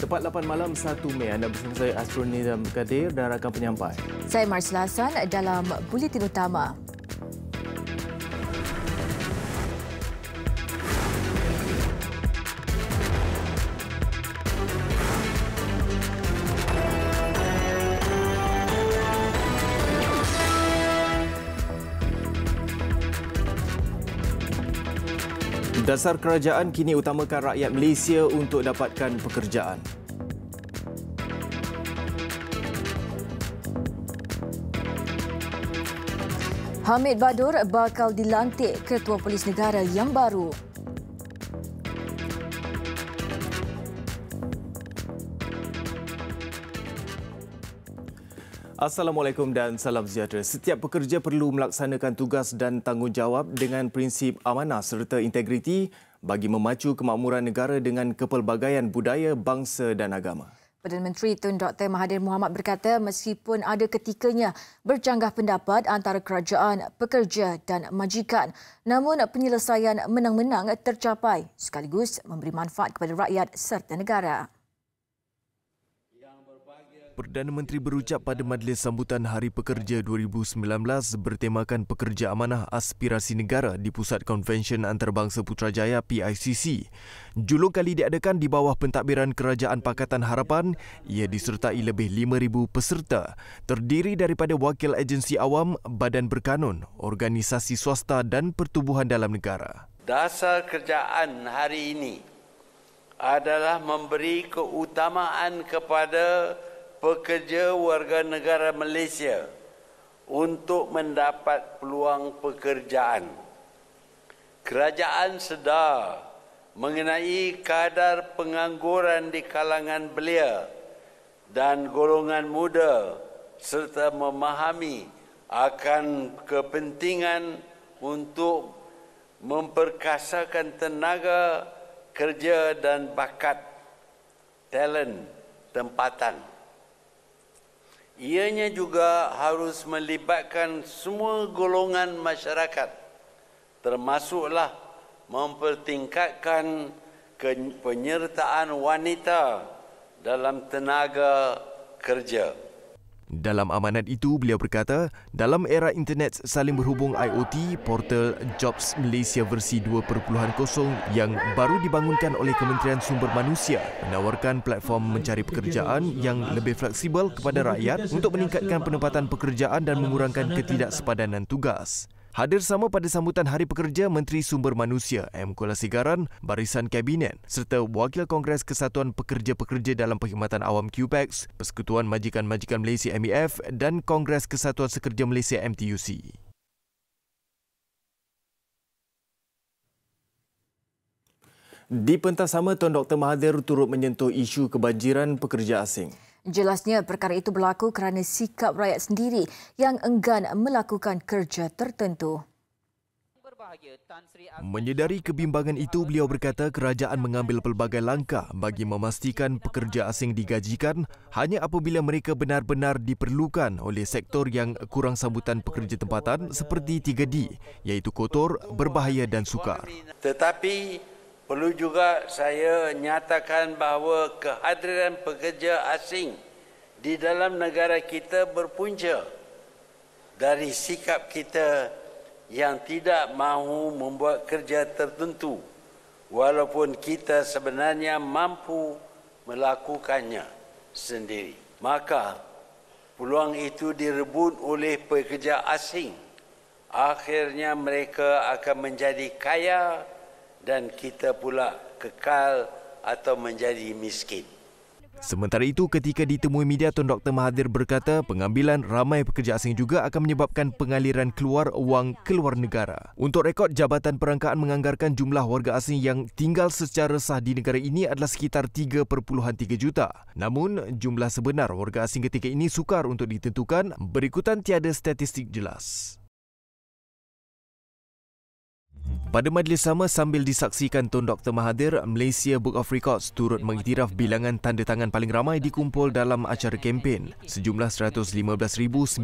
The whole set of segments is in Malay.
Tepat 8 malam 1 Mei, anda bersama saya Asrul Kadir dan rakan penyampai. Saya Marsila Hassan dalam Buletin Utama. Dasar kerajaan kini utamakan rakyat Malaysia untuk dapatkan pekerjaan. Hamid Badur bakal dilantik Ketua Polis Negara yang baru. Assalamualaikum dan salam sejahtera. Setiap pekerja perlu melaksanakan tugas dan tanggungjawab dengan prinsip amanah serta integriti bagi memacu kemakmuran negara dengan kepelbagaian budaya, bangsa dan agama. Perdana Menteri Tun Dr. Mahathir Mohamad berkata meskipun ada ketikanya bercanggah pendapat antara kerajaan, pekerja dan majikan, namun penyelesaian menang-menang tercapai sekaligus memberi manfaat kepada rakyat serta negara. Perdana Menteri berucap pada Majlis Sambutan Hari Pekerja 2019 bertemakan Pekerja Amanah Aspirasi Negara di Pusat Konvensyen Antarabangsa Putrajaya PICC. Julung kali diadakan di bawah pentadbiran Kerajaan Pakatan Harapan. Ia disertai lebih 5,000 peserta, terdiri daripada wakil agensi awam, badan berkanun, organisasi swasta dan pertubuhan dalam negara. Dasar kerjaan hari ini adalah memberi keutamaan kepada pekerja warga negara Malaysia untuk mendapat peluang pekerjaan. Kerajaan sedar mengenai kadar pengangguran di kalangan belia dan golongan muda serta memahami akan kepentingan untuk memperkasakan tenaga kerja dan bakat talent tempatan. Ianya juga harus melibatkan semua golongan masyarakat, termasuklah mempertingkatkan penyertaan wanita dalam tenaga kerja. Dalam amanat itu, beliau berkata, dalam era internet saling berhubung IoT, portal Jobs Malaysia versi 2.0 yang baru dibangunkan oleh Kementerian Sumber Manusia menawarkan platform mencari pekerjaan yang lebih fleksibel kepada rakyat untuk meningkatkan penempatan pekerjaan dan mengurangkan ketidaksepadanan tugas. Hadir sama pada sambutan Hari Pekerja Menteri Sumber Manusia M. Kulasigaran, Barisan Kabinet serta Wakil Kongres Kesatuan Pekerja-Pekerja dalam Perkhidmatan Awam QPEX, Persekutuan Majikan-Majikan Malaysia MEF dan Kongres Kesatuan Sekerja Malaysia MTUC. Di pentas sama, Tun Dr. Mahathir turut menyentuh isu kebanjiran pekerja asing. Jelasnya perkara itu berlaku kerana sikap rakyat sendiri yang enggan melakukan kerja tertentu. Menyedari kebimbangan itu, beliau berkata kerajaan mengambil pelbagai langkah bagi memastikan pekerja asing digajikan hanya apabila mereka benar-benar diperlukan oleh sektor yang kurang sambutan pekerja tempatan seperti 3D, iaitu kotor, berbahaya dan sukar. Tetapi perlu juga saya nyatakan bahawa kehadiran pekerja asing di dalam negara kita berpunca dari sikap kita yang tidak mahu membuat kerja tertentu walaupun kita sebenarnya mampu melakukannya sendiri. Maka peluang itu direbut oleh pekerja asing. Akhirnya mereka akan menjadi kaya dan kita pula kekal atau menjadi miskin. Sementara itu, ketika ditemui media, Tun Dr. Mahathir berkata pengambilan ramai pekerja asing juga akan menyebabkan pengaliran keluar wang keluar negara. Untuk rekod, Jabatan Perangkaan menganggarkan jumlah warga asing yang tinggal secara sah di negara ini adalah sekitar 3.3 juta. Namun, jumlah sebenar warga asing ketika ini sukar untuk ditentukan berikutan tiada statistik jelas. Pada majlis sama sambil disaksikan Tun Dr. Mahathir, Malaysia Book of Records turut mengiktiraf bilangan tanda tangan paling ramai dikumpul dalam acara kempen. Sejumlah 115,951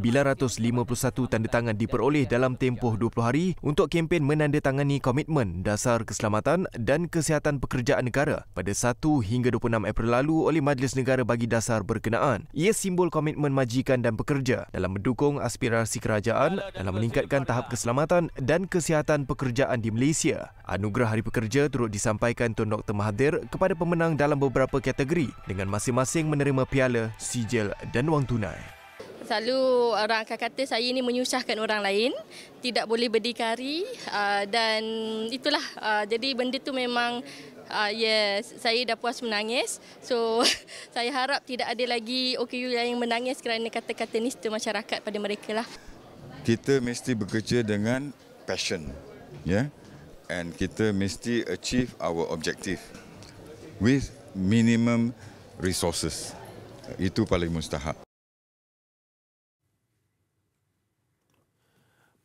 tanda tangan diperoleh dalam tempoh 20 hari untuk kempen menandatangani komitmen dasar keselamatan dan kesihatan pekerjaan negara pada 1 hingga 26 April lalu oleh Majlis Negara bagi dasar berkenaan. Ia simbol komitmen majikan dan pekerja dalam mendukung aspirasi kerajaan dalam meningkatkan tahap keselamatan dan kesihatan pekerjaan di Malaysia. Anugerah Hari Pekerja turut disampaikan Tun Dr. Mahathir kepada pemenang dalam beberapa kategori dengan masing-masing menerima piala, sijil dan wang tunai. Selalu orang akan kata saya ini menyusahkan orang lain, tidak boleh berdikari dan itulah jadi benda tu memang saya dah puas menangis. So saya harap tidak ada lagi OKU yang menangis kerana kata-kata nista masyarakat pada mereka lah. Kita mesti bekerja dengan passion, ya. And kita mesti achieve our objective with minimum resources. Itu paling mustahak.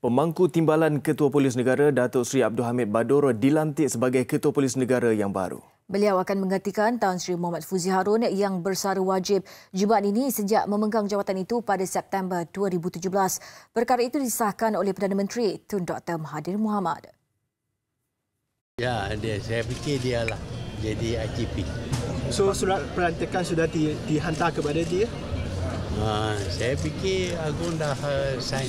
Pemangku Timbalan Ketua Polis Negara Datuk Seri Abdul Hamid Badur dilantik sebagai Ketua Polis Negara yang baru. Beliau akan menggantikan Tan Sri Muhammad Fuzi Harun yang bersara wajib jabatan ini sejak memegang jawatan itu pada September 2017. Perkara itu disahkan oleh Perdana Menteri Tun Dr. Mahathir Mohamad. Ya, saya fikir dia lah jadi IGP. So surat pelantikan sudah dihantar kepada dia? Saya fikir Agung dah sign.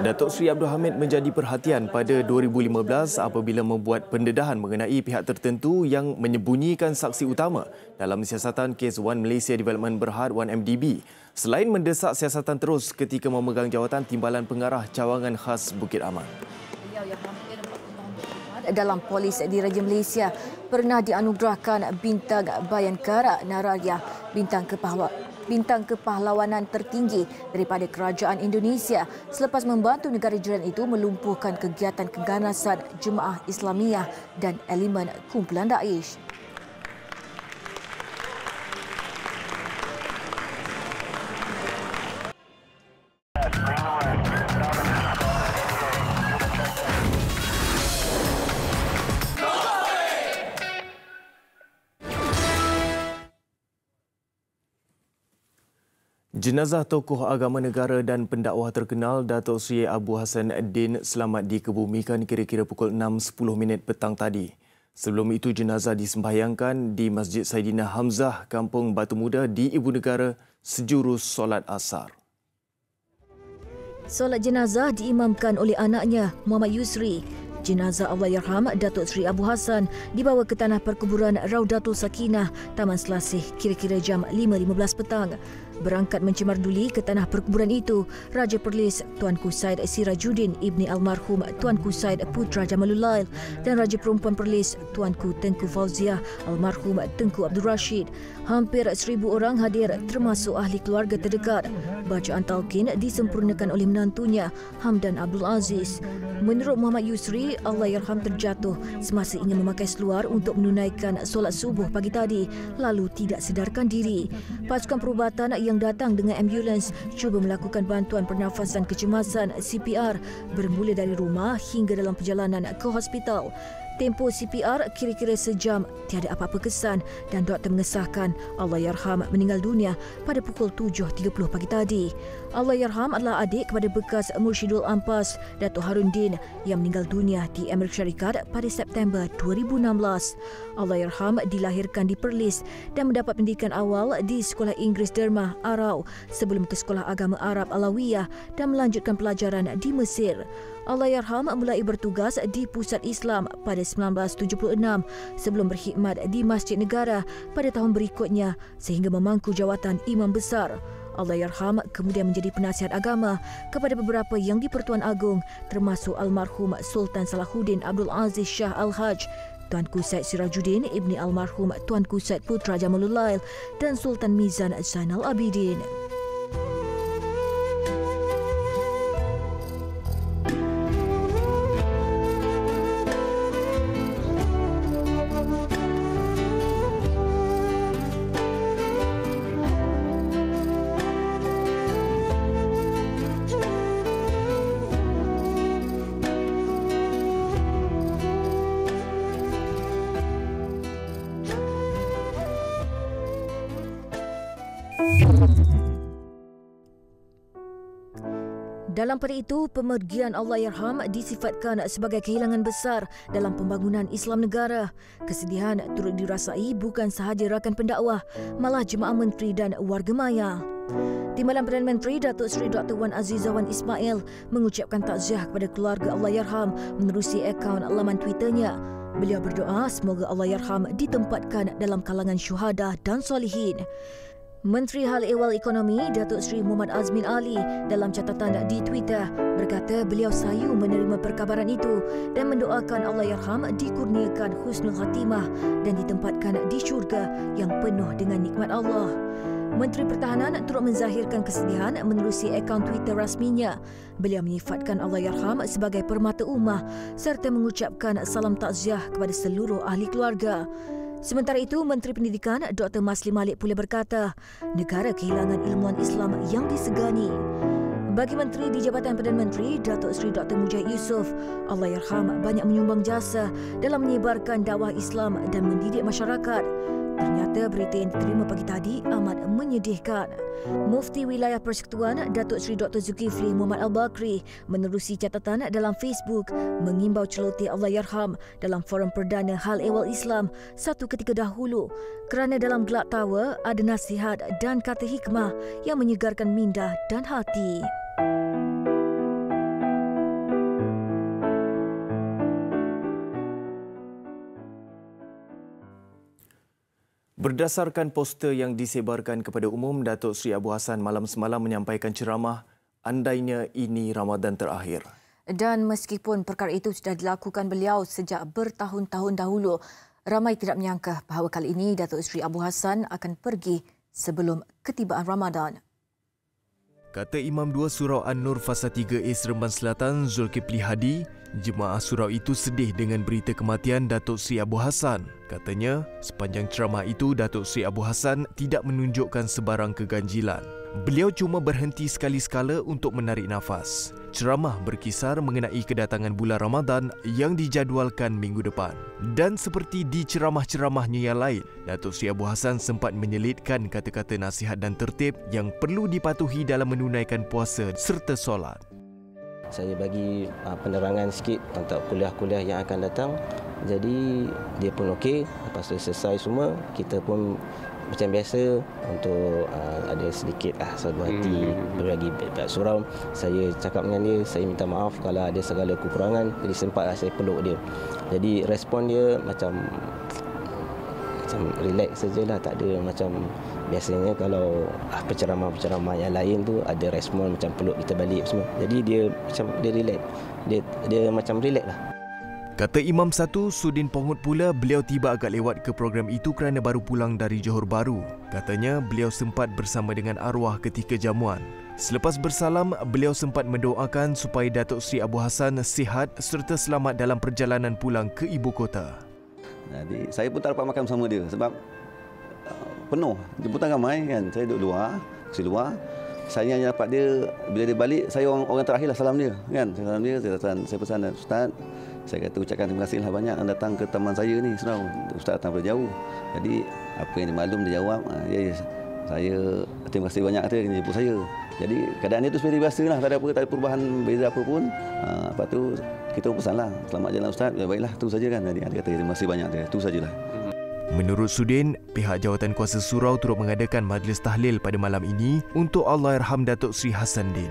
Datuk Seri Abdul Hamid menjadi perhatian pada 2015 apabila membuat pendedahan mengenai pihak tertentu yang menyembunyikan saksi utama dalam siasatan kes One Malaysia Development Berhad 1MDB. Selain mendesak siasatan terus ketika memegang jawatan Timbalan Pengarah Cawangan Khas Bukit Aman. Dalam Polis Diraja Malaysia pernah dianugerahkan Bintang Bayangkara Naraya, bintang kepahlawanan tertinggi daripada Kerajaan Indonesia selepas membantu negara jiran itu melumpuhkan kegiatan keganasan Jemaah Islamiyah dan elemen kumpulan Daesh. Jenazah tokoh agama negara dan pendakwah terkenal Datuk Seri Abu Hassan Din selamat dikebumikan kira-kira pukul 6.10 petang tadi. Sebelum itu jenazah disembahyangkan di Masjid Saidina Hamzah, Kampung Batu Muda di Ibu Negara sejurus solat asar. Solat jenazah diimamkan oleh anaknya Muhammad Yusri. Jenazah Allahyarham Datuk Seri Abu Hassan dibawa ke tanah perkuburan Raudatul Sakinah, Taman Selasih kira-kira jam 5.15 petang. Berangkat mencemarduli ke tanah perkuburan itu, Raja Perlis Tuanku Said Sirajuddin Ibni Almarhum Tuanku Said Putra Jamalul Lail dan Raja Perempuan Perlis Tuanku Tengku Fauziah Almarhum Tengku Abdul Rashid. Hampir 1,000 orang hadir termasuk ahli keluarga terdekat. Bacaan talqin disempurnakan oleh menantunya Hamdan Abdul Aziz. Menurut Muhammad Yusri, Allahyarham terjatuh semasa ingin memakai seluar untuk menunaikan solat subuh pagi tadi lalu tidak sedarkan diri. Pasukan perubatan yang datang dengan ambulans cuba melakukan bantuan pernafasan kecemasan CPR bermula dari rumah hingga dalam perjalanan ke hospital. Tempoh CPR kira-kira sejam, tiada apa-apa kesan dan doktor mengesahkan Allahyarham meninggal dunia pada pukul 7.30 pagi tadi. Allahyarham adalah adik kepada bekas Mursyidul Ampas Datuk Harun Din yang meninggal dunia di Amerika Syarikat pada September 2016. Allahyarham dilahirkan di Perlis dan mendapat pendidikan awal di Sekolah Inggeris Dermah Arau sebelum ke Sekolah Agama Arab Alawiyah dan melanjutkan pelajaran di Mesir. Allahyarham mulai bertugas di Pusat Islam pada 1976 sebelum berkhidmat di Masjid Negara pada tahun berikutnya sehingga memangku jawatan Imam Besar. Allahyarham kemudian menjadi penasihat agama kepada beberapa yang di-Pertuan Agong termasuk almarhum Sultan Salahuddin Abdul Aziz Shah Al-Haj, Tuanku Said Sirajuddin Ibni Almarhum Tuanku Said Putra Jamalul Lail dan Sultan Mizan Zainal Abidin. Dalam pada itu, pemergian Allahyarham disifatkan sebagai kehilangan besar dalam pembangunan Islam negara. Kesedihan turut dirasai bukan sahaja rakan pendakwah, malah jemaah menteri dan warga maya. Timbalan Perdana Menteri Datuk Seri Dr. Wan Azizawan Ismail mengucapkan takziah kepada keluarga Allahyarham menerusi akaun laman Twitternya. Beliau berdoa semoga Allahyarham ditempatkan dalam kalangan syuhada dan solihin. Menteri Hal Ehwal Ekonomi Datuk Seri Muhammad Azmin Ali dalam catatan di Twitter berkata beliau sayu menerima perkabaran itu dan mendoakan Allahyarham dikurniakan husnul khatimah dan ditempatkan di syurga yang penuh dengan nikmat Allah. Menteri Pertahanan turut menzahirkan kesedihan menerusi akaun Twitter rasminya. Beliau menyifatkan Allahyarham sebagai permata ummah serta mengucapkan salam takziah kepada seluruh ahli keluarga. Sementara itu, Menteri Pendidikan Dr. Masli Malik pula berkata, negara kehilangan ilmuwan Islam yang disegani. Bagi Menteri di Jabatan Perdana Menteri, Datuk Seri Dr. Mujahid Yusof, Allahyarham banyak menyumbang jasa dalam menyebarkan dakwah Islam dan mendidik masyarakat. Ternyata berita yang diterima pagi tadi amat menyedihkan. Mufti Wilayah Persekutuan Datuk Seri Dr. Zulkifli Muhammad Al-Bakri menerusi catatan dalam Facebook mengimbau celoteh Allahyarham dalam forum perdana Hal Ehwal Islam satu ketika dahulu kerana dalam gelak tawa ada nasihat dan kata hikmah yang menyegarkan minda dan hati. Berdasarkan poster yang disebarkan kepada umum, Datuk Seri Abu Hassan malam semalam menyampaikan ceramah andainya ini Ramadan terakhir. Dan meskipun perkara itu sudah dilakukan beliau sejak bertahun-tahun dahulu, ramai tidak menyangka bahawa kali ini Datuk Seri Abu Hassan akan pergi sebelum ketibaan Ramadan. Kata Imam 2 Surau An-Nur Fasa 3A Seremban Selatan Zulkifli Hadi, jemaah surau itu sedih dengan berita kematian Datuk Seri Abu Hassan. Katanya, sepanjang ceramah itu Datuk Seri Abu Hassan tidak menunjukkan sebarang keganjilan. Beliau cuma berhenti sekali-sekala untuk menarik nafas. Ceramah berkisar mengenai kedatangan bulan Ramadan yang dijadualkan minggu depan. Dan seperti di ceramah-ceramahnya yang lain, Datuk Seri Abu Hassan sempat menyelitkan kata-kata nasihat dan tertib yang perlu dipatuhi dalam menunaikan puasa serta solat. Saya bagi penerangan sikit untuk kuliah-kuliah yang akan datang. Jadi dia pun okey. Lepas tu selesai semua, kita pun macam biasa untuk ada sedikit satu hati berbagi pihak surau. Saya cakap dengan dia, saya minta maaf kalau ada segala kekurangan. Jadi sempatlah saya peluk dia. Jadi respon dia macam relax sajalah, tak ada macam biasanya kalau penceramah-penceramah yang lain tu ada respon macam peluk kita balik semua. Jadi dia macam dia relax. Dia macam relax lah. Kata Imam 1 Sudin Pongut pula, beliau tiba agak lewat ke program itu kerana baru pulang dari Johor Bahru. Katanya beliau sempat bersama dengan arwah ketika jamuan. Selepas bersalam, beliau sempat mendoakan supaya Datuk Seri Abu Hassan sihat serta selamat dalam perjalanan pulang ke ibu kota. Jadi saya pun tak dapat makan bersama dia sebab penuh jemputan ramai kan. Saya duduk luar, kursi luar. Saya hanya dapat dia bila dia balik, saya orang terakhirlah salam dia kan. Saya salam dia, saya pesan Ustaz, saya kata ucapkan terima kasihlah banyak yang datang ke taman saya ni surau. Ustaz datang dari jauh. Jadi apa yang dimaklum dia jawab, ya saya terima kasih banyak kata yang jemput saya. Jadi keadaan dia tu seperti biasalah, tak ada perubahan beza apa pun. Lepas tu kita pun pesanlah selamat jalan Ustaz. Ya baiklah, tu saja kan. Jadi dia kata terima kasih banyak dia. Tu sajalah. Menurut Sudin, pihak Jawatan Kuasa Surau turut mengadakan majlis tahlil pada malam ini untuk Allahyarham Datuk Seri Hassanuddin.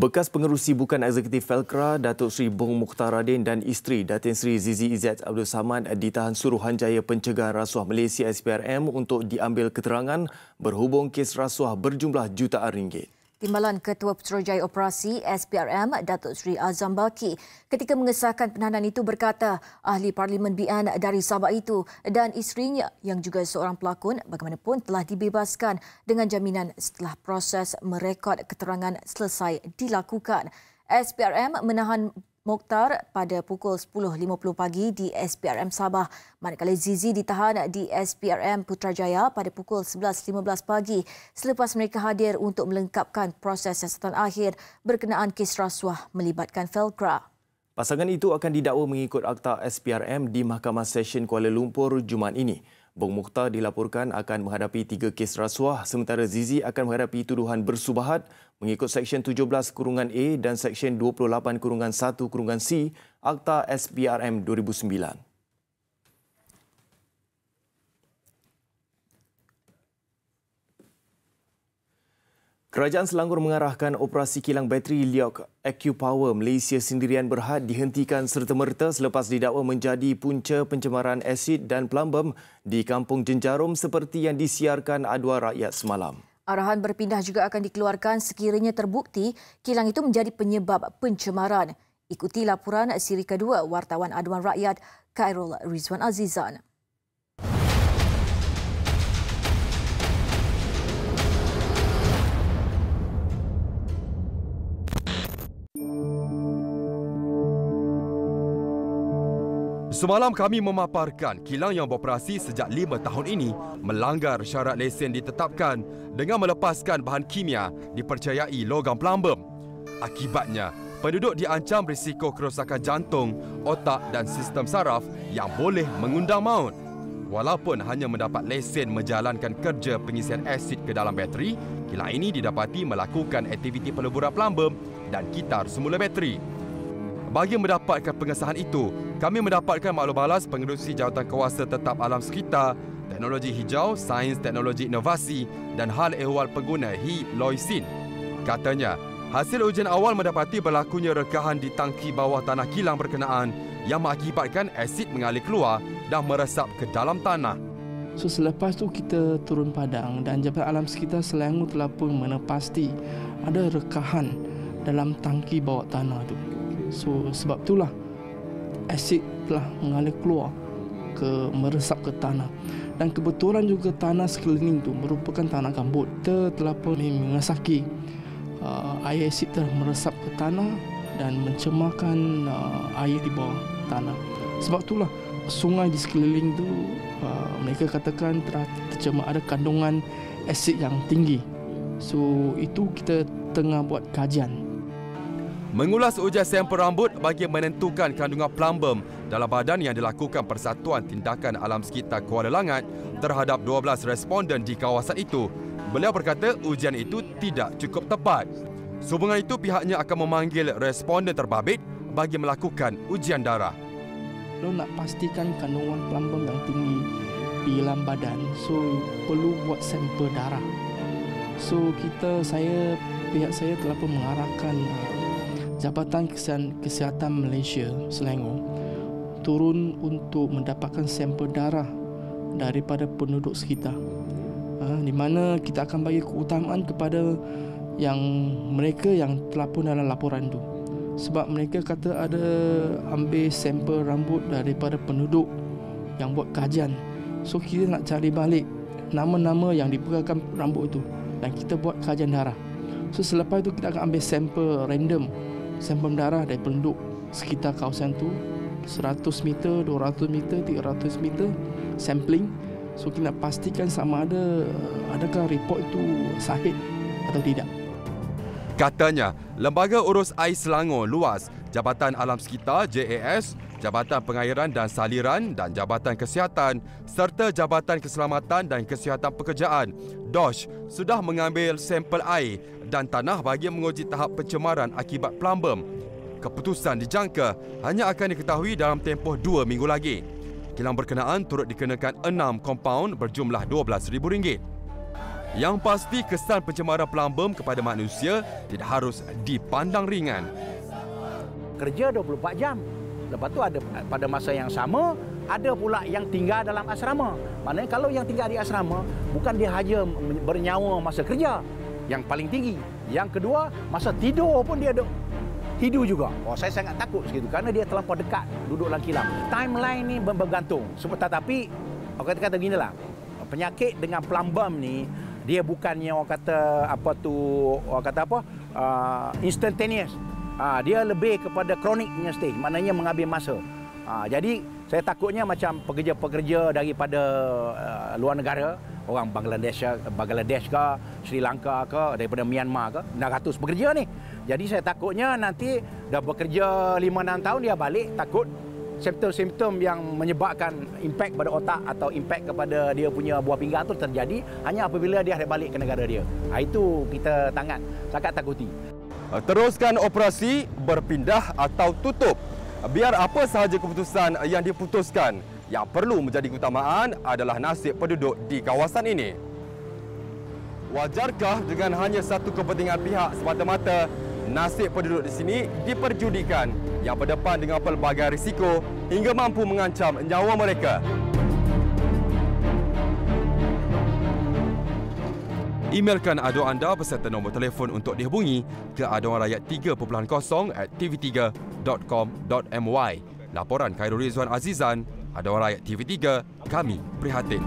Bekas pengerusi bukan eksekutif Felkra, Datuk Seri Bong Mukhtaradin dan isteri Datin Seri Zizi Izzat Abdul Samad ditahan Suruhanjaya Pencegahan Rasuah Malaysia SPRM untuk diambil keterangan berhubung kes rasuah berjumlah jutaan ringgit. Timbalan Ketua Pesuruhjaya Operasi SPRM Datuk Seri Azam Baki ketika mengesahkan penahanan itu berkata ahli Parlimen BN dari Sabah itu dan isterinya yang juga seorang pelakon bagaimanapun telah dibebaskan dengan jaminan setelah proses merekod keterangan selesai dilakukan. SPRM menahan Mokhtar pada pukul 10.50 pagi di SPRM Sabah, manakala Zizi ditahan di SPRM Putrajaya pada pukul 11.15 pagi selepas mereka hadir untuk melengkapkan proses siasatan akhir berkenaan kes rasuah melibatkan Felkra. Pasangan itu akan didakwa mengikut Akta SPRM di Mahkamah Session Kuala Lumpur Jumaat ini. Bong Mukhtar dilaporkan akan menghadapi 3 kes rasuah sementara Zizi akan menghadapi tuduhan bersubahat mengikut Seksyen 17(A) dan Seksyen 28(1)(C) Akta SPRM 2009. Kerajaan Selangor mengarahkan operasi kilang bateri Liok AccuPower Malaysia Sendirian Berhad dihentikan serta-merta selepas didakwa menjadi punca pencemaran asid dan plumbum di Kampung Jenjarum seperti yang disiarkan Aduan Rakyat semalam. Arahan berpindah juga akan dikeluarkan sekiranya terbukti kilang itu menjadi penyebab pencemaran. Ikuti laporan siri kedua wartawan Aduan Rakyat Khairul Rizwan Azizan. Semalam kami memaparkan kilang yang beroperasi sejak 5 tahun ini melanggar syarat lesen ditetapkan dengan melepaskan bahan kimia dipercayai logam plumbum. Akibatnya, penduduk diancam risiko kerosakan jantung, otak dan sistem saraf yang boleh mengundang maut. Walaupun hanya mendapat lesen menjalankan kerja pengisian asid ke dalam bateri, kilang ini didapati melakukan aktiviti peleburan plumbum dan kitar semula bateri. Bagi mendapatkan pengesahan itu, kami mendapatkan maklum balas Pengerusi Jawatan Kuasa Tetap Alam Sekitar, Teknologi Hijau, Sains Teknologi Inovasi dan Hal Ehwal Pengguna HILOISIN. Katanya, hasil ujian awal mendapati berlakunya rekahan di tangki bawah tanah kilang berkenaan yang mengakibatkan asid mengalir keluar dan meresap ke dalam tanah. So selepas tu kita turun padang dan Jabatan Alam Sekitar Selangor telah pun menepasti ada rekahan dalam tangki bawah tanah tu. So sebab itulah asid telah mengalir keluar meresap ke tanah. Dan kebetulan juga tanah sekeliling tu merupakan tanah gambut. Kita telah pun mengesaki air asid telah meresap ke tanah dan mencemarkan air di bawah tanah. Sebab itulah sungai di sekeliling tu mereka katakan telah tercemar, ada kandungan asid yang tinggi. So itu kita tengah buat kajian. Mengulas ujian sampel rambut bagi menentukan kandungan plumbum dalam badan yang dilakukan Persatuan Tindakan Alam Sekitar Kuala Langat terhadap 12 responden di kawasan itu. Beliau berkata ujian itu tidak cukup tepat. Sehubungan itu pihaknya akan memanggil responden terbabit bagi melakukan ujian darah. Kalau nak pastikan kandungan plumbum yang tinggi di dalam badan, so perlu buat sampel darah. So pihak saya telah pun mengarahkan Jabatan Kesihatan Malaysia Selangor turun untuk mendapatkan sampel darah daripada penduduk sekitar. Di mana kita akan bagi keutamaan kepada mereka yang telah pun dalam laporan itu. Sebab mereka kata ada ambil sampel rambut daripada penduduk yang buat kajian. So kita nak cari balik nama-nama yang dipegangkan rambut itu dan kita buat kajian darah. So selepas itu kita akan ambil sampel random, sampel darah dari penduduk sekitar kawasan itu, 100 meter, 200 meter, 300 meter sampling. So kita nak pastikan sama adakah report itu sahih atau tidak. Katanya, Lembaga Urus Air Selangor luas, Jabatan Alam Sekitar JAS, Jabatan Pengairan dan Saliran dan Jabatan Kesihatan serta Jabatan Keselamatan dan Kesihatan Pekerjaan DOSH sudah mengambil sampel air dan tanah bagi menguji tahap pencemaran akibat plumbum. Keputusan dijangka hanya akan diketahui dalam tempoh 2 minggu lagi. Kilang berkenaan turut dikenakan 6 kompaun berjumlah RM12,000. Yang pasti kesan pencemaran plumbum kepada manusia tidak harus dipandang ringan. Kerja 24 jam. Lepas tu ada pada masa yang sama ada pula yang tinggal dalam asrama. Maknanya kalau yang tinggal di asrama bukan dia saja bernyawa masa kerja yang paling tinggi. Yang kedua, masa tidur pun dia tidur juga. Saya sangat takut segitu kerana dia terlampau dekat duduk dalam kilang. Timeline ni bergantung. Tetapi orang kata beginilah. Penyakit dengan plumbum ni dia bukannya instantaneous. Dia lebih kepada kroniknya stage, maknanya mengambil masa. Jadi saya takutnya macam pekerja-pekerja daripada luar negara, orang Bangladesh ke, Sri Lanka ke, daripada Myanmar ke, 600 pekerja ni. Jadi saya takutnya nanti Dah bekerja 5-6 tahun, dia balik takut simptom-simptom yang menyebabkan impak pada otak atau impak kepada dia punya buah pinggang tu terjadi hanya apabila dia balik ke negara dia. Itu kita sangat takuti. Teruskan operasi, berpindah atau tutup. Biar apa sahaja keputusan yang diputuskan, yang perlu menjadi keutamaan adalah nasib penduduk di kawasan ini. Wajarkah dengan hanya satu kepentingan pihak semata-mata nasib penduduk di sini diperjudikan yang berdepan dengan pelbagai risiko hingga mampu mengancam nyawa mereka? Emailkan aduan anda beserta nombor telefon untuk dihubungi ke aduanrakyat3.kosong@tv3.com.my. Laporan Khairul Rizwan Azizan, Aduan Rakyat TV3, kami prihatin.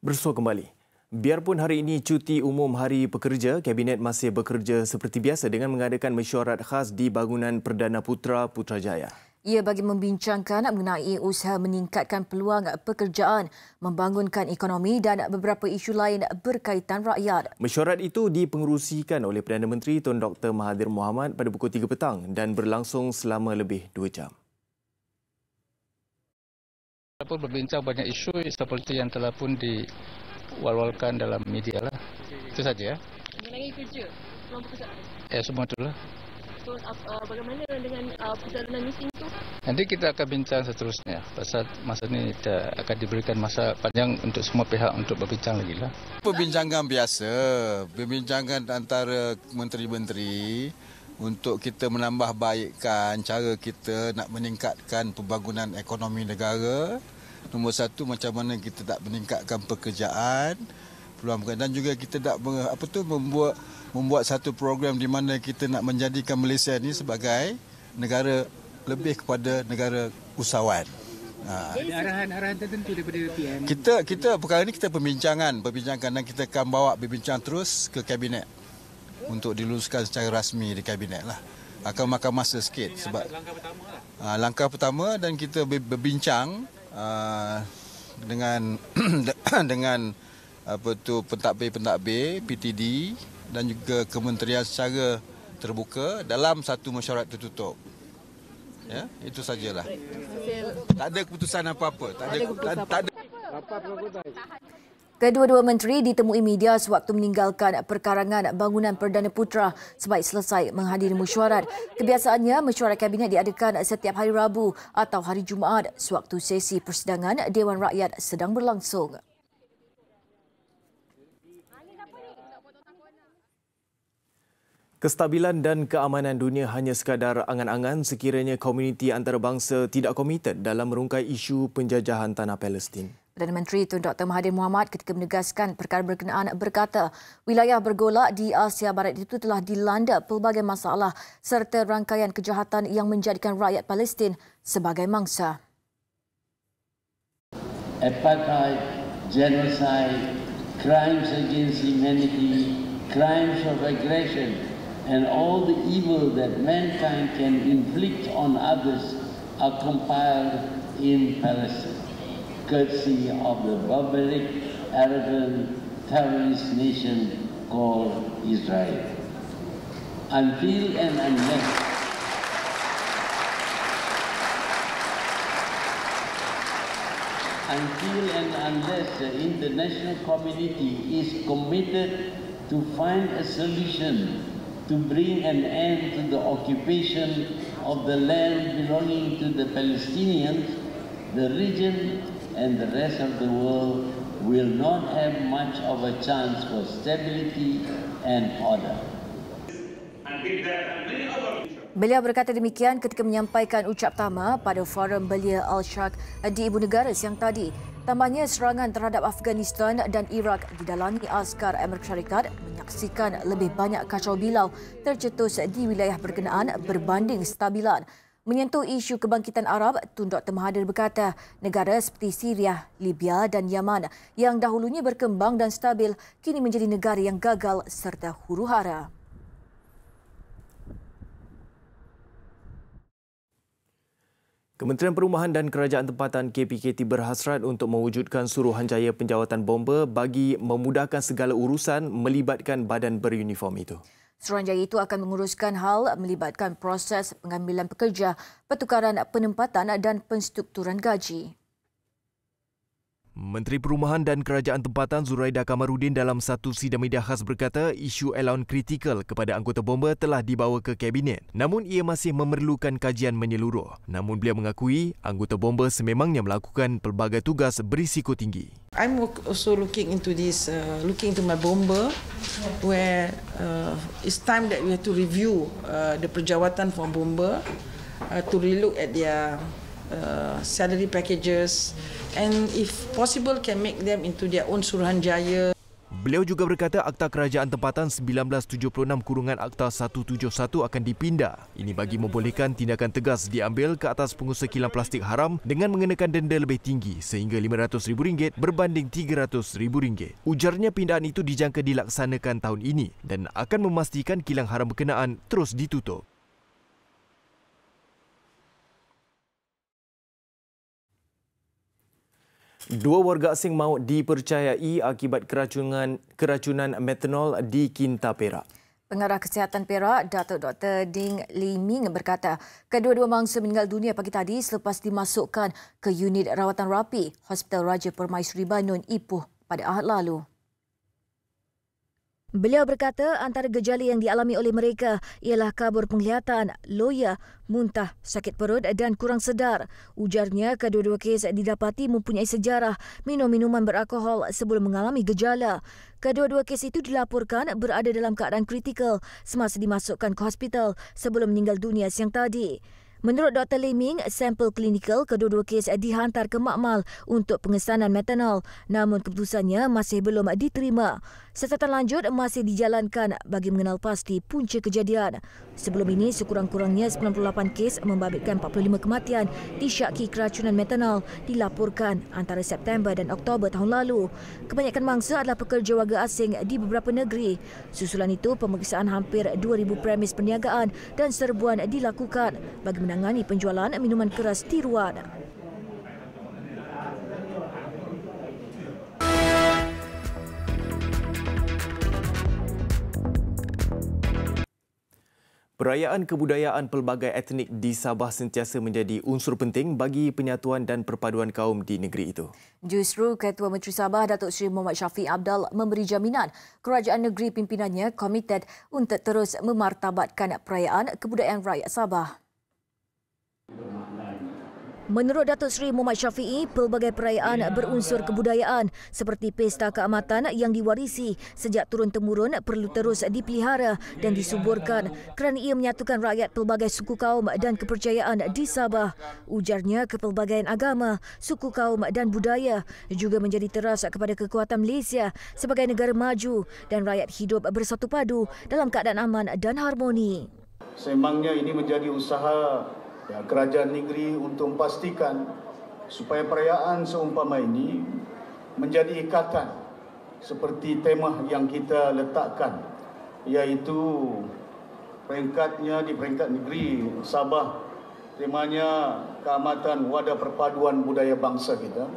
Bersua kembali. Biarpun hari ini cuti umum Hari Pekerja, Kabinet masih bekerja seperti biasa dengan mengadakan mesyuarat khas di bangunan Perdana Putra Putrajaya. Ia bagi membincangkan mengenai usaha meningkatkan peluang pekerjaan, membangunkan ekonomi dan beberapa isu lain berkaitan rakyat. Mesyuarat itu dipengerusikan oleh Perdana Menteri Tun Dr. Mahathir Mohamad pada pukul 3 petang dan berlangsung selama lebih 2 jam. Pun berbincang banyak isu seperti yang telah pun diwal-walkan dalam media lah. Itu saja. Mengenai kerja, peluang pekerjaan. Semua itulah. So, bagaimana dengan perjalanan meeting itu? Nanti kita akan bincang seterusnya. Pasal masa ini akan diberikan masa panjang untuk semua pihak untuk berbincang lagi lah. Perbincangan biasa, perbincangan antara menteri-menteri untuk kita menambah baikkan cara kita nak meningkatkan pembangunan ekonomi negara. Nombor satu, macam mana kita nak meningkatkan pekerjaan, peluang pekerjaan, dan juga kita nak membuat satu program di mana kita nak menjadikan Malaysia ini sebagai negara lebih kepada negara usahawan. Ada arahan-arahan tertentu daripada PM. Kita perkara ini kita perbincangan dan kita akan bawa berbincang terus ke kabinet untuk diluluskan secara rasmi di kabinet lah. Akan makan masa sikit sebab langkah pertama dan kita berbincang dengan pentadbir PTD dan juga kementerian secara terbuka dalam satu mesyuarat tertutup. Ya, itu sajalah. Tak ada keputusan apa-apa. Tak ada. Kedua-dua menteri ditemui media sewaktu meninggalkan perkarangan bangunan Perdana Putra sebaik selesai menghadiri mesyuarat. Kebiasaannya, mesyuarat kabinet diadakan setiap hari Rabu atau hari Jumaat sewaktu sesi persidangan Dewan Rakyat sedang berlangsung. Kestabilan dan keamanan dunia hanya sekadar angan-angan sekiranya komuniti antarabangsa tidak komited dalam merungkai isu penjajahan tanah Palestin. Perdana Menteri Tun Dr. Mahathir Mohamad ketika menegaskan perkara berkenaan berkata, wilayah bergolak di Asia Barat itu telah dilanda pelbagai masalah serta rangkaian kejahatan yang menjadikan rakyat Palestin sebagai mangsa. Apartheid, genocide, crimes against humanity, crimes of aggression, and all the evil that mankind can inflict on others are compiled in Palestine, courtesy of the barbaric, arrogant, terrorist nation called Israel. Until and unless the international community is committed to find a solution to bring an end to the occupation of the land belonging to the Palestinians, the region and the rest of the world will not have much of a chance for stability and order. Beliau berkata demikian ketika menyampaikan ucap tama pada Forum Belia Al-Sharq di Ibu Negara siang tadi. Tambahnya, serangan terhadap Afghanistan dan Iraq didalami askar Amerika Syarikat menyaksikan lebih banyak kacau bilau tercetus di wilayah berkenaan berbanding stabilan. Menyentuh isu kebangkitan Arab, Tun Dr. Mahathir berkata negara seperti Syria, Libya dan Yaman yang dahulunya berkembang dan stabil kini menjadi negara yang gagal serta huru-hara. Kementerian Perumahan dan Kerajaan Tempatan KPKT berhasrat untuk mewujudkan suruhanjaya penjawatan bomba bagi memudahkan segala urusan melibatkan badan beruniform itu. Suruhanjaya itu akan menguruskan hal melibatkan proses pengambilan pekerja, pertukaran penempatan dan penstrukturan gaji. Menteri Perumahan dan Kerajaan Tempatan Zuraidah Kamarudin dalam satu sidang media khas berkata isu allowance kritikal kepada anggota bomba telah dibawa ke Kabinet. Namun ia masih memerlukan kajian menyeluruh. Namun beliau mengakui anggota bomba sememangnya melakukan pelbagai tugas berisiko tinggi. I'm also looking into this, looking into my bomba, where it's time that we have to review the perjawatan for bomba, to relook at their salary packages, and if possible can make them into their own suruhanjaya. Beliau juga berkata Akta Kerajaan Tempatan 1976/Akta 171 akan dipindah. Ini bagi membolehkan tindakan tegas diambil ke atas pengusaha kilang plastik haram dengan mengenakan denda lebih tinggi sehingga RM500,000 berbanding RM300,000. Ujarnya pindahan itu dijangka dilaksanakan tahun ini dan akan memastikan kilang haram berkenaan terus ditutup. Dua warga asing maut dipercayai akibat keracunan metanol di Kinta Perak. Pengarah Kesihatan Perak, Datuk Dr. Ding Lee Ming berkata, kedua-dua mangsa meninggal dunia pagi tadi selepas dimasukkan ke unit rawatan rapi Hospital Raja Permaisuri Banun, Ipoh pada Ahad lalu. Beliau berkata antara gejala yang dialami oleh mereka ialah kabur penglihatan, loya, muntah, sakit perut dan kurang sedar. Ujarnya kedua-dua kes didapati mempunyai sejarah minum minuman beralkohol sebelum mengalami gejala. Kedua-dua kes itu dilaporkan berada dalam keadaan kritikal semasa dimasukkan ke hospital sebelum meninggal dunia siang tadi. Menurut Dr. Lee Ming, sampel klinikal kedua-dua kes dihantar ke makmal untuk pengesanan metanol, namun keputusannya masih belum diterima. Siasatan lanjut masih dijalankan bagi mengenal pasti punca kejadian. Sebelum ini, sekurang-kurangnya 98 kes membabitkan 45 kematian disyaki keracunan metanol dilaporkan antara September dan Oktober tahun lalu. Kebanyakan mangsa adalah pekerja warga asing di beberapa negeri. Susulan itu, pemeriksaan hampir 2,000 premis perniagaan dan serbuan dilakukan bagi menangani penjualan minuman keras tiruan. Perayaan kebudayaan pelbagai etnik di Sabah sentiasa menjadi unsur penting bagi penyatuan dan perpaduan kaum di negeri itu. Justru Ketua Menteri Sabah Datuk Seri Muhammad Shafie Apdal memberi jaminan kerajaan negeri pimpinannya komited untuk terus memartabatkan perayaan kebudayaan rakyat Sabah. Menurut Datuk Seri Muhammad Shafie, pelbagai perayaan berunsur kebudayaan seperti Pesta Keamatan yang diwarisi sejak turun-temurun perlu terus dipelihara dan disuburkan kerana ia menyatukan rakyat pelbagai suku kaum dan kepercayaan di Sabah. Ujarnya kepelbagaian agama, suku kaum dan budaya juga menjadi teras kepada kekuatan Malaysia sebagai negara maju dan rakyat hidup bersatu padu dalam keadaan aman dan harmoni. Semangnya ini menjadi usaha kerajaan negeri untuk memastikan supaya perayaan seumpama ini menjadi ikatan seperti tema yang kita letakkan, iaitu peringkatnya di peringkat negeri Sabah, temanya Keamatan Wadah Perpaduan Budaya Bangsa kita.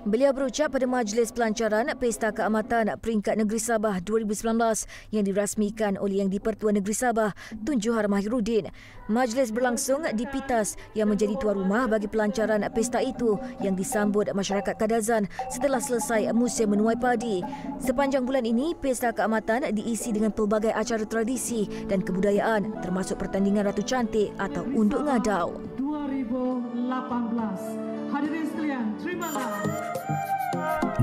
Beliau berucap pada Majlis Pelancaran Pesta Keamatan Peringkat Negeri Sabah 2019 yang dirasmikan oleh Yang di-Pertua Negeri Sabah Tun Johar Mahiruddin. Majlis berlangsung di Pitas yang menjadi tuan rumah bagi pelancaran pesta itu yang disambut masyarakat Kadazan setelah selesai musim menuai padi. Sepanjang bulan ini, Pesta Keamatan diisi dengan pelbagai acara tradisi dan kebudayaan termasuk pertandingan Ratu Cantik atau Unduk Ngadau. 2018. Hadirin sekalian, terimalah.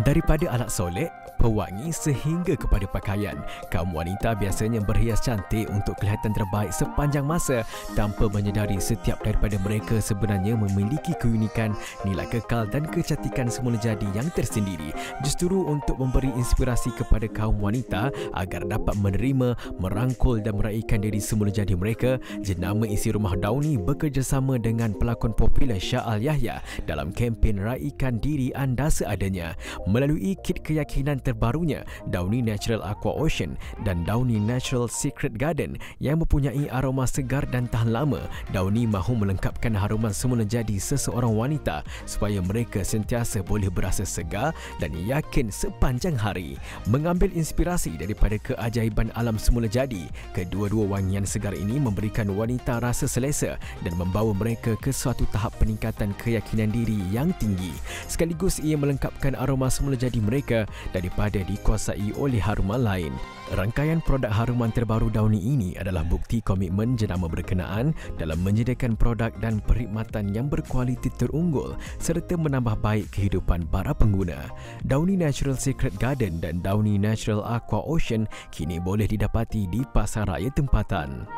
Daripada alat solek, pewangi sehingga kepada pakaian, kaum wanita biasanya berhias cantik untuk kelihatan terbaik sepanjang masa tanpa menyedari setiap daripada mereka sebenarnya memiliki keunikan, nilai kekal dan kecantikan semula jadi yang tersendiri. Justru untuk memberi inspirasi kepada kaum wanita agar dapat menerima, merangkul dan meraihkan diri semula jadi mereka, Jenama Isi Rumah Dauni bekerjasama dengan pelakon popular Syah Al Yahya dalam dalam kempen Raikan Diri Anda Seadanya melalui kit keyakinan terbarunya Downy Natural Aqua Ocean dan Downy Natural Secret Garden yang mempunyai aroma segar dan tahan lama. Downy mahu melengkapkan haruman semula jadi seseorang wanita supaya mereka sentiasa boleh berasa segar dan yakin sepanjang hari. Mengambil inspirasi daripada keajaiban alam semula jadi, kedua-dua wangian segar ini memberikan wanita rasa selesa dan membawa mereka ke suatu tahap peningkatan keyakinan diri yang tinggi. Sekaligus ia melengkapkan aroma semula jadi mereka daripada dikuasai oleh haruman lain. Rangkaian produk haruman terbaru Downy ini adalah bukti komitmen jenama berkenaan dalam menyediakan produk dan perkhidmatan yang berkualiti terunggul serta menambah baik kehidupan para pengguna. Downy Natural Secret Garden dan Downy Natural Aqua Ocean kini boleh didapati di pasar raya tempatan.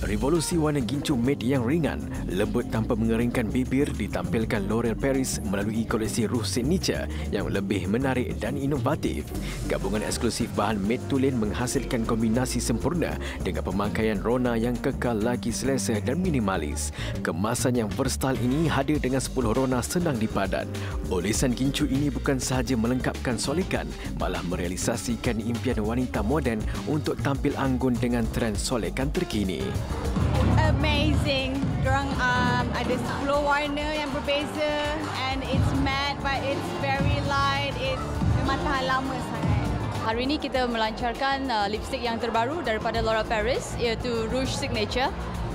Revolusi warna gincu matte yang ringan, lembut tanpa mengeringkan bibir ditampilkan L'Oreal Paris melalui koleksi Rouge Signature yang lebih menarik dan inovatif. Gabungan eksklusif bahan matte tulen menghasilkan kombinasi sempurna dengan pemakaian rona yang kekal lagi selesa dan minimalis. Kemasan yang versatile ini hadir dengan 10 rona senang dipadan. Olesan gincu ini bukan sahaja melengkapkan solekan, malah merealisasikan impian wanita moden untuk tampil anggun dengan trend solekan terkini. Amazing. Diorang ada 10 warna yang berbeza and it's matte but it's very light. It's memang tahan lama sangat. Hari ini kita melancarkan lipstick yang terbaru daripada L'Oreal Paris iaitu Rouge Signature.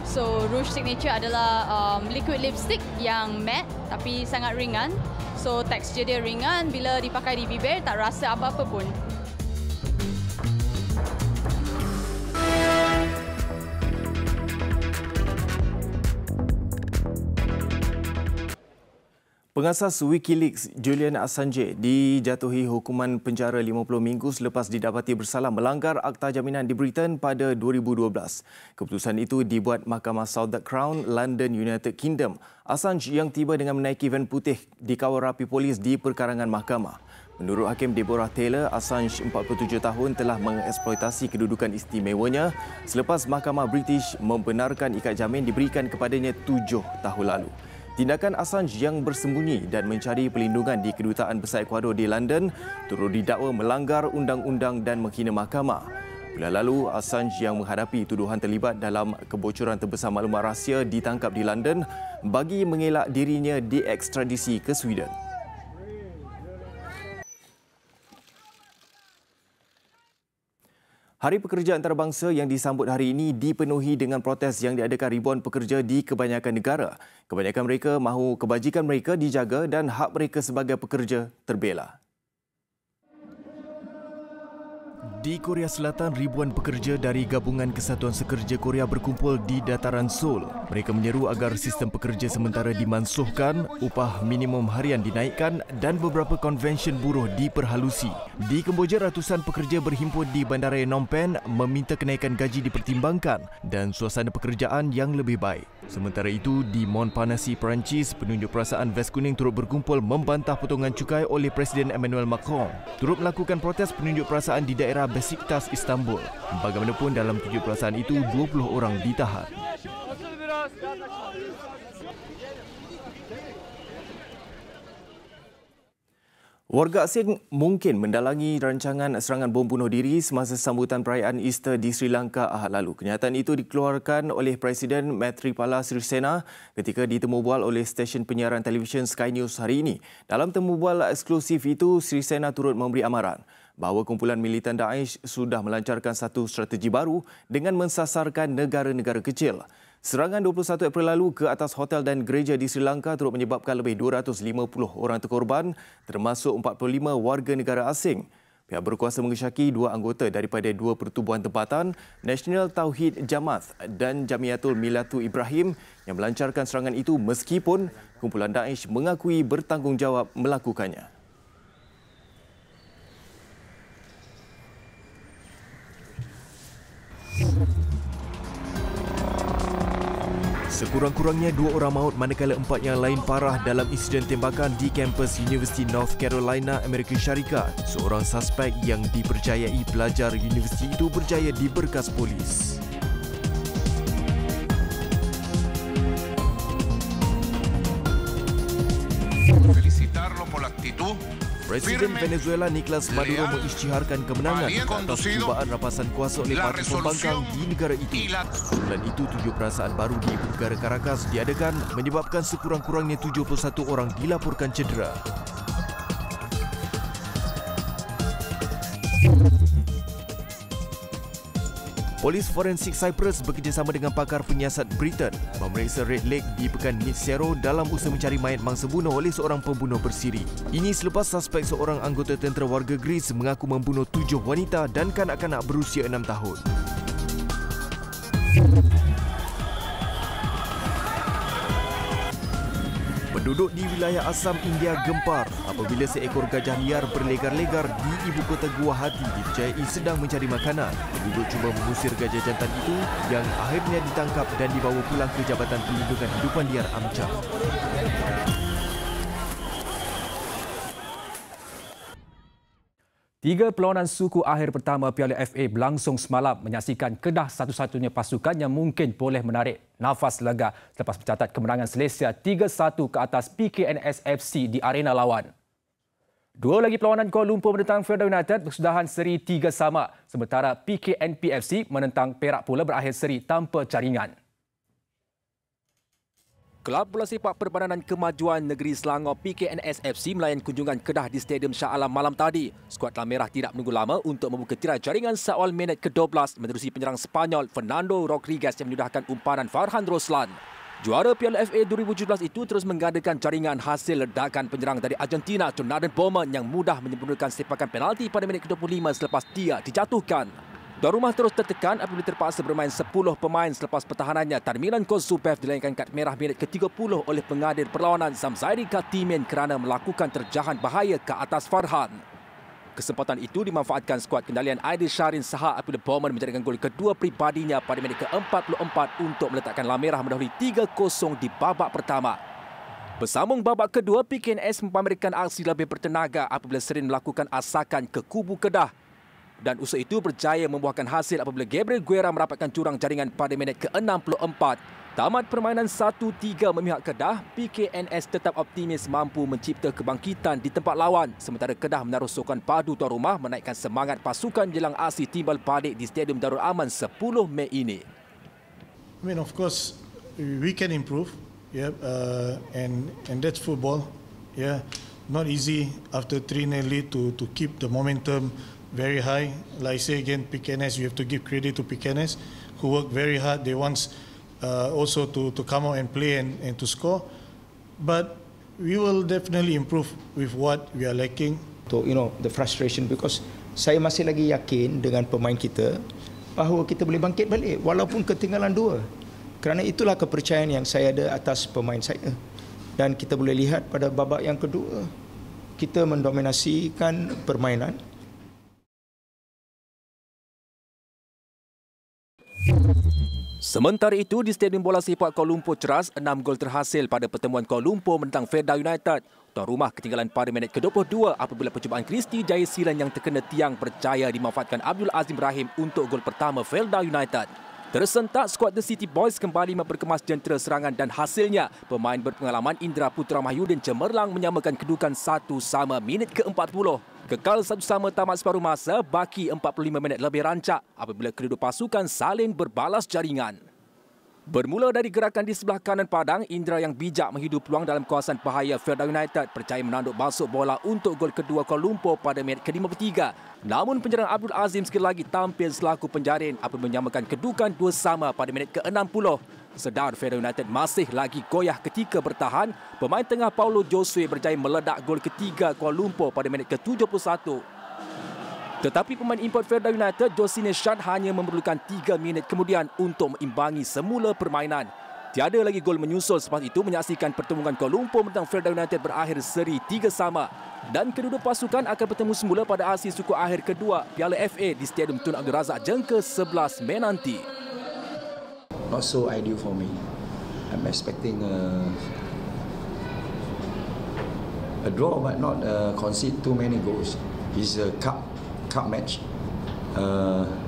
So Rouge Signature adalah liquid lipstick yang matte tapi sangat ringan. So tekstur dia ringan, bila dipakai di bibir tak rasa apa-apa pun. Pengasas Wikileaks Julian Assange dijatuhi hukuman penjara 50 minggu selepas didapati bersalah melanggar Akta Jaminan di Britain pada 2012. Keputusan itu dibuat Mahkamah Southwark Crown, London, United Kingdom. Assange yang tiba dengan menaiki van putih dikawal rapi polis di perkarangan mahkamah. Menurut Hakim Deborah Taylor, Assange 47 tahun telah mengeksploitasi kedudukan istimewanya selepas Mahkamah British membenarkan ikat jamin diberikan kepadanya 7 tahun lalu. Tindakan Assange yang bersembunyi dan mencari pelindungan di Kedutaan Besar Ecuador di London turut didakwa melanggar undang-undang dan menghina mahkamah. Bulan lalu, Assange yang menghadapi tuduhan terlibat dalam kebocoran terbesar maklumat rahsia ditangkap di London bagi mengelak dirinya diekstradisi ke Sweden. Hari Pekerja Antarabangsa yang disambut hari ini dipenuhi dengan protes yang diadakan ribuan pekerja di kebanyakan negara. Kebanyakan mereka mahu kebajikan mereka dijaga dan hak mereka sebagai pekerja terbela. Di Korea Selatan, ribuan pekerja dari Gabungan Kesatuan Sekerja Korea berkumpul di dataran Seoul. Mereka menyeru agar sistem pekerja sementara dimansuhkan, upah minimum harian dinaikkan dan beberapa konvensyen buruh diperhalusi. Di Kemboja, ratusan pekerja berhimpun di Bandaraya Phnom Penh meminta kenaikan gaji dipertimbangkan dan suasana pekerjaan yang lebih baik. Sementara itu, di Montparnasse, Perancis, penunjuk perasaan ves kuning turut berkumpul membantah potongan cukai oleh Presiden Emmanuel Macron. Turut melakukan protes penunjuk perasaan di daerah Besiktas, Istanbul. Bagaimanapun, dalam tunjuk perasaan itu, 20 orang ditahan. Warga asing mungkin mendalangi rancangan serangan bom bunuh diri semasa sambutan perayaan Easter di Sri Lanka Ahad lalu. Kenyataan itu dikeluarkan oleh Presiden Maithripala Sirisena ketika ditemu bual oleh stesen penyiaran televisyen Sky News hari ini. Dalam temu bual eksklusif itu, Sirisena turut memberi amaran bahawa kumpulan militan Daesh sudah melancarkan satu strategi baru dengan mensasarkan negara-negara kecil. Serangan 21 April lalu ke atas hotel dan gereja di Sri Lanka turut menyebabkan lebih 250 orang terkorban, termasuk 45 warga negara asing. Pihak berkuasa mengesyaki dua anggota daripada dua pertubuhan tempatan, National Tauhid Jamaat dan Jamiatul Milatu Ibrahim yang melancarkan serangan itu meskipun kumpulan Daesh mengakui bertanggungjawab melakukannya. Sekurang-kurangnya 2 orang maut manakala 4 yang lain parah dalam insiden tembakan di kampus Universiti North Carolina, Amerika Syarikat. Seorang suspek yang dipercayai pelajar universiti itu berjaya diberkas polis. Presiden Venezuela Nicolas Maduro mengisytiharkan kemenangan atas cubaan rapasan kuasa oleh parti pembangkang di negara itu. Selain itu, 7 perasaan baru di ibu negara Caracas diadakan menyebabkan sekurang-kurangnya 71 orang dilaporkan cedera. Polis forensik Cyprus bekerjasama dengan pakar penyiasat Britain memeriksa Red Lake di Pekan Mitsero dalam usaha mencari mayat mangsa bunuh oleh seorang pembunuh bersiri. Ini selepas suspek seorang anggota tentera warga Greece mengaku membunuh 7 wanita dan kanak-kanak berusia 6 tahun. Penduduk di wilayah Assam, India gempar apabila seekor gajah liar berlegar-legar di ibu kota Guwahati dipercayai sedang mencari makanan. Penduduk cuba mengusir gajah jantan itu yang akhirnya ditangkap dan dibawa pulang ke Jabatan Perlindungan Hidupan Liar Amcham. Tiga perlawanan suku akhir pertama Piala FA berlangsung semalam menyaksikan Kedah satu-satunya pasukan yang mungkin boleh menarik nafas lega selepas mencatat kemenangan selesa 3-1 ke atas PKNS FC di arena lawan. Dua lagi perlawanan Kuala Lumpur menentang Felda United berkesudahan seri 3 sama, sementara PKNP FC menentang Perak pula berakhir seri tanpa caringan. Kelab bola sepak Perbadanan Kemajuan Negeri Selangor PKNS FC melayan kunjungan Kedah di Stadium Shah Alam malam tadi. Skuad Lam Merah tidak menunggu lama untuk membuka tirai jaringan seawal minit ke-12 menerusi penyerang Sepanyol Fernando Rodriguez yang menyudahkan umpanan Farhan Roslan. Juara Piala FA 2017 itu terus menggandakan jaringan hasil ledakan penyerang dari Argentina Jonathan Bowman yang mudah menyempurnakan sepakan penalti pada minit ke-25 selepas dia dijatuhkan. Tuan rumah terus tertekan apabila terpaksa bermain 10 pemain selepas pertahanannya Tarmilan Kozubev dilayangkan kad merah minit ke-30 oleh pengadir perlawanan Zamzairi Katimin kerana melakukan terjahan bahaya ke atas Farhan. Kesempatan itu dimanfaatkan skuad kendalian Aidil Syarin Sahar apabila Bowman menjadikan gol kedua pribadinya pada minit ke-44 untuk meletakkan Lam Merah mendahului 3-0 di babak pertama. Bersambung babak kedua, PKNS mempamerkan aksi lebih bertenaga apabila sering melakukan asakan ke kubu Kedah. Dan usaha itu berjaya membuahkan hasil apabila Gabriel Guerra merapatkan jurang jaringan pada minit ke-64. Tamat permainan 1-3 memihak Kedah, PKNS tetap optimis mampu mencipta kebangkitan di tempat lawan sementara Kedah menaruh sokongan padu tuan rumah menaikkan semangat pasukan jelang aksi timbal padik di Stadium Darul Aman 10 Mei ini. I mean, of course, we can improve, and that's football. Yeah, not easy after 3-0 lead to keep the momentum very high. Like I say again, PKNS, you have to give credit to PKNS who work very hard. They want also to come out and play and to score. But we will definitely improve with what we are lacking. So, the frustration because saya masih lagi yakin dengan pemain kita bahawa kita boleh bangkit balik walaupun ketinggalan 2. Kerana itulah kepercayaan yang saya ada atas pemain saya. Dan kita boleh lihat pada babak yang kedua, kita mendominasikan permainan. Sementara itu, di Stadium Bola Sepak Kuala Lumpur Ceras, 6 gol terhasil pada pertemuan Kuala Lumpur menentang Felda United. Tuan rumah ketinggalan pada minit ke-22 apabila percubaan Kristi Jaya Silan yang terkena tiang berjaya dimanfaatkan Abdul Azim Rahim untuk gol pertama Felda United. Tersentak, skuad The City Boys kembali memperkemas jentera serangan dan hasilnya pemain berpengalaman Indra Putra Mahyudin cemerlang menyamakan kedudukan 1-1 minit ke-40. Kekal 1-1 tamat separuh masa, baki 45 minit lebih rancak apabila kedua pasukan saling berbalas jaringan. Bermula dari gerakan di sebelah kanan padang, Indra yang bijak menghidup peluang dalam kawasan bahaya Felda United percaya menanduk masuk bola untuk gol kedua Kuala Lumpur pada minit ke-53. Namun penyerang Abdul Azim sekali lagi tampil selaku penjarin apabila menyamakan kedudukan 2-2 pada minit ke-60. Sedar Felda United masih lagi goyah ketika bertahan, pemain tengah Paulo Josue berjaya meledak gol ketiga Kuala Lumpur pada minit ke-71. Tetapi pemain import Felda United, Josine Shad hanya memerlukan 3 minit kemudian untuk mengimbangi semula permainan. Tiada lagi gol menyusul selepas itu menyaksikan pertemuan Kuala Lumpur menentang Felda United berakhir seri 3-3. Dan kedua pasukan akan bertemu semula pada aksi suku akhir kedua Piala FA di Stadium Tun Abdul Razak Jengke 11 Mei nanti. Not so ideal for me. I'm expecting a draw but not concede too many goals. It's a cup match.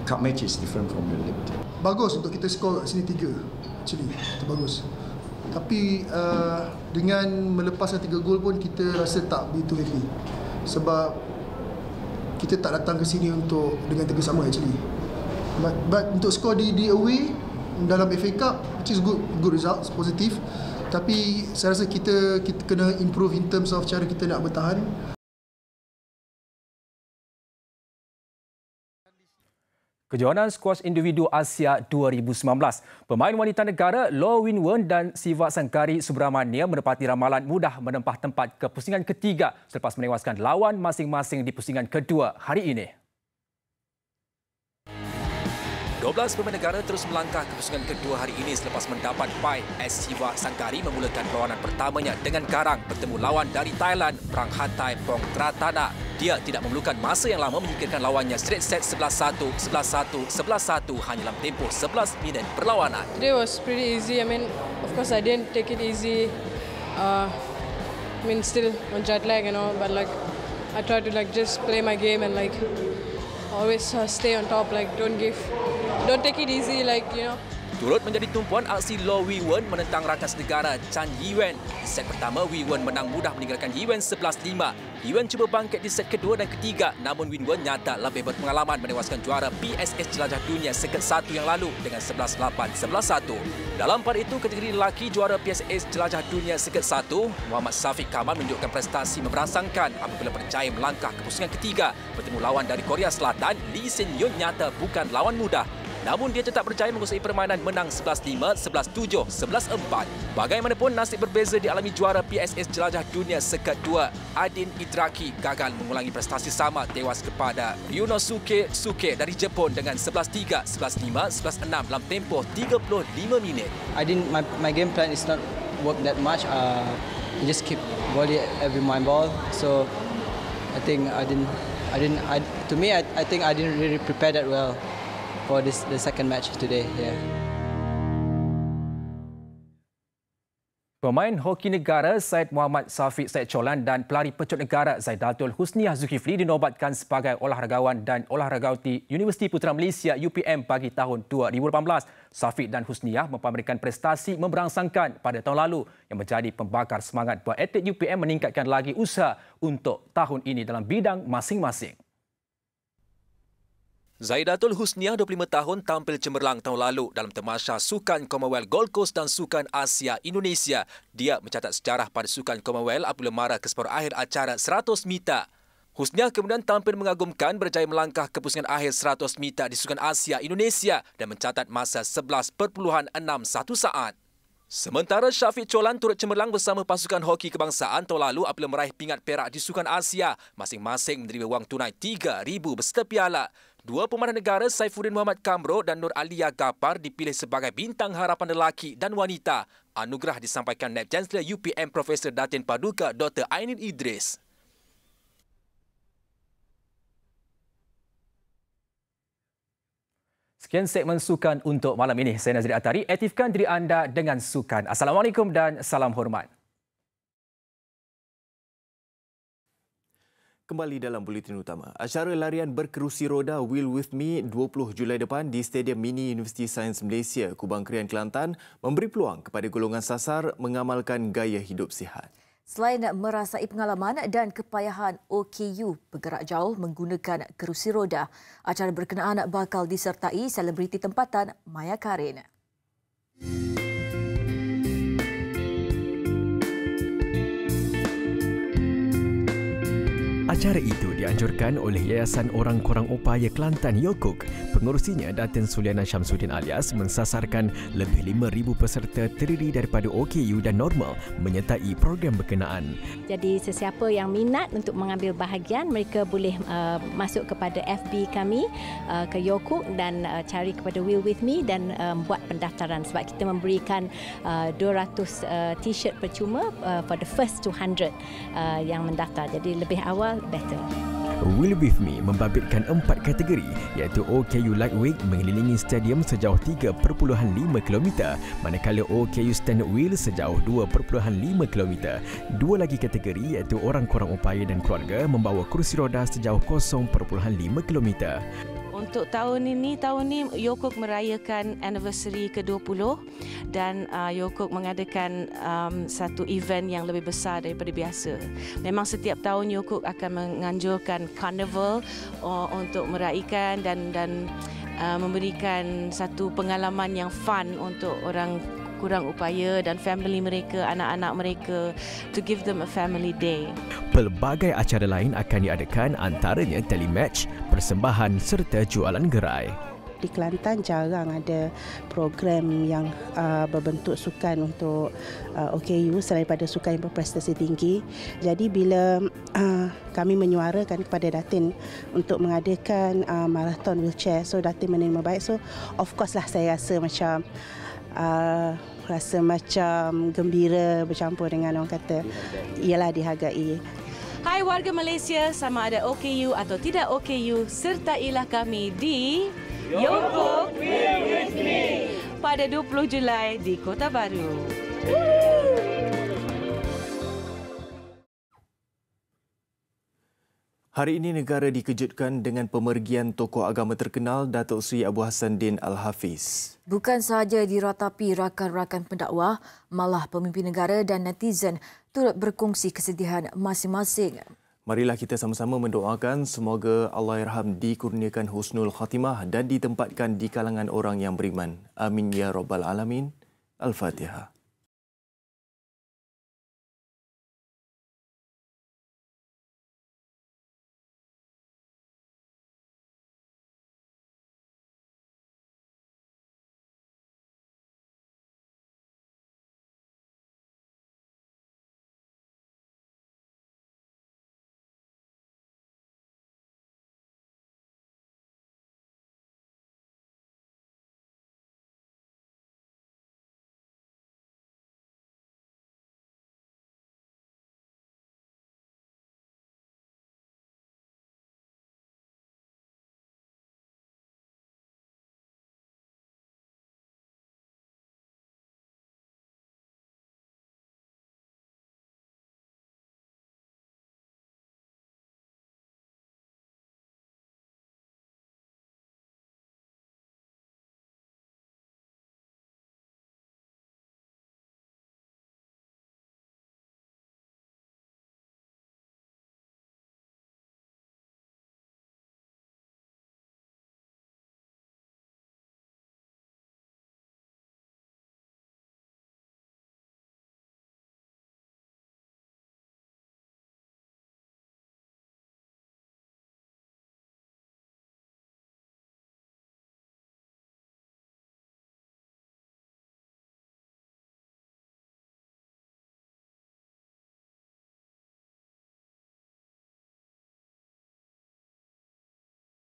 Cup match is different from the league. Bagus untuk kita skor sini 3. Actually, itu bagus. Tapi dengan melepaskan 3 gol pun kita rasa tak begitu happy. Sebab kita tak datang ke sini untuk dengan tegas sama actually. But untuk skor di away dalam FA Cup, which is good results, positif. Tapi saya rasa kita kena improve in terms of cara kita nak bertahan. Kejohanan skuas individu Asia 2019. Pemain wanita negara Loh Win Wen dan Siva Sangkari Subramania menepati ramalan mudah menempah tempat ke pusingan ketiga selepas menewaskan lawan masing-masing di pusingan kedua hari ini. 12 pemain negara terus melangkah ke pusingan kedua hari ini selepas mendapat bye. Siva Sangkari memulakan perlawanan pertamanya dengan garang bertemu lawan dari Thailand, Pranghatai Pongtratana. Dia tidak memerlukan masa yang lama menyingkirkan lawannya straight set 11-1, 11-1, 11-1 hanya dalam tempoh 11 minit perlawanan. Today was pretty easy. I mean, of course I didn't take it easy. Still on jet lag, but like I tried to just play my game and always stay on top. Don't take it easy, Turut menjadi tumpuan aksi Loh Win Wen menentang rakan negara Chan Yiwen. Di set pertama, Win Wen menang mudah meninggalkan Yiwen 11-5. Yiwen cuba bangkit di set kedua dan ketiga, namun Win Wen nyata lebih berpengalaman menewaskan juara PSS Jelajah Dunia Seket 1 yang lalu dengan 11-8, 11-1. Dalam part itu, kategori lelaki juara PSS Jelajah Dunia Seket 1, Muhammad Safiq Kamal menunjukkan prestasi memberangsangkan apabila berjaya melangkah ke pusingan ketiga. Bertemu lawan dari Korea Selatan, Lee Sin Yoon nyata bukan lawan mudah. Namun dia tetap berjaya menguasai permainan menang 11-5, 11-7, 11-4. Bagaimanapun nasib berbeza dialami juara PSS Jelajah Dunia Seket 2. Adin Idraki gagal mengulangi prestasi sama tewas kepada Ryunosuke Suke dari Jepun dengan 11-3, 11-5, 11-6 dalam tempoh 35 minit. My game plan is not work that much. You just keep volley every my ball. So I think I didn't really prepare that well for the second match today. Yeah. Pemain hoki negara Syed Muhammad Safiq Syed Cholan dan pelari pecut negara Zaidatul Husniah Zulkifli dinobatkan sebagai olahragawan dan olahragawati Universiti Putra Malaysia UPM bagi tahun 2018. Safiq dan Husniah mempamerkan prestasi memberangsangkan pada tahun lalu yang menjadi pembakar semangat buat atlet UPM meningkatkan lagi usaha untuk tahun ini dalam bidang masing-masing. Zaidatul Husniah, 25 tahun, tampil cemerlang tahun lalu dalam tamasya Sukan Commonwealth Gold Coast dan Sukan Asia Indonesia. Dia mencatat sejarah pada Sukan Commonwealth apabila mara ke separuh akhir acara 100 meter. Husniah kemudian tampil mengagumkan berjaya melangkah ke pusingan akhir 100 meter di Sukan Asia Indonesia dan mencatat masa 11.61 saat. Sementara Syafiq Cholan turut cemerlang bersama pasukan hoki kebangsaan tahun lalu apabila meraih pingat perak di Sukan Asia. Masing-masing menerima wang tunai 3,000 beserta piala. Dua pemanah negara Saifuddin Muhammad Kamro dan Nur Alia Gapar dipilih sebagai bintang harapan lelaki dan wanita. Anugerah disampaikan Naib Chancellor UPM Profesor Datin Paduka Dr. Ainin Idris. Sekian segmen sukan untuk malam ini. Saya Nazri Atari. Aktifkan diri anda dengan sukan. Assalamualaikum dan salam hormat. Kembali dalam buletin utama. Acara larian berkerusi roda Wheel With Me 20 Julai depan di Stadium Mini Universiti Sains Malaysia, Kubang Krian, Kelantan memberi peluang kepada golongan sasar mengamalkan gaya hidup sihat. Selain merasai pengalaman dan kepayahan OKU bergerak jauh menggunakan kerusi roda, acara berkenaan bakal disertai selebriti tempatan Maya Karin. Acara itu dianjurkan oleh Yayasan Orang Kurang Upaya Kelantan Yokuk. Pengurusinya Datin Suliana Syamsuddin alias mensasarkan lebih 5,000 peserta terdiri daripada OKU dan normal menyertai program berkenaan. Jadi sesiapa yang minat untuk mengambil bahagian, mereka boleh masuk kepada FB kami ke Yokuk dan cari kepada Wheel With Me dan buat pendaftaran sebab kita memberikan 200 t-shirt percuma for the first 200 yang mendaftar. Jadi lebih awal better. Wheel With Me membabitkan 4 kategori iaitu OKU Lightweight mengelilingi stadium sejauh 3.5 km manakala OKU Standard Wheel sejauh 2.5 km. Dua lagi kategori iaitu Orang Kurang Upaya dan Keluarga membawa kerusi roda sejauh 0.5 km. Untuk tahun ni Yokok merayakan anniversary ke-20 dan Yokok mengadakan satu event yang lebih besar daripada biasa. Memang setiap tahun Yokok akan menganjurkan carnival untuk meraihkan dan memberikan satu pengalaman yang fun untuk orang kurang upaya dan family mereka, anak-anak mereka, to give them a family day. Pelbagai acara lain akan diadakan, antaranya telematch, persembahan serta jualan gerai. Di Kelantan jarang ada program yang berbentuk sukan untuk OKU selain daripada sukan yang berprestasi tinggi. Jadi bila kami menyuarakan kepada Datin untuk mengadakan marathon wheelchair, so Datin menerima baik. So of course lah saya rasa macam gembira bercampur dengan orang kata ialah dihargai. Hai warga Malaysia, sama ada OKU atau tidak OKU, sertailah kami di Yokok Will With Me pada 20 Julai di Kota Baru. Hari ini negara dikejutkan dengan pemergian tokoh agama terkenal Datuk Seri Abu Hassanuddin Al-Hafiz. Bukan sahaja diratapi rakan-rakan pendakwah, malah pemimpin negara dan netizen turut berkongsi kesedihan masing-masing. Marilah kita sama-sama mendoakan semoga Allahyarham dikurniakan husnul khatimah dan ditempatkan di kalangan orang yang beriman. Amin ya rabbal alamin. Al-Fatihah.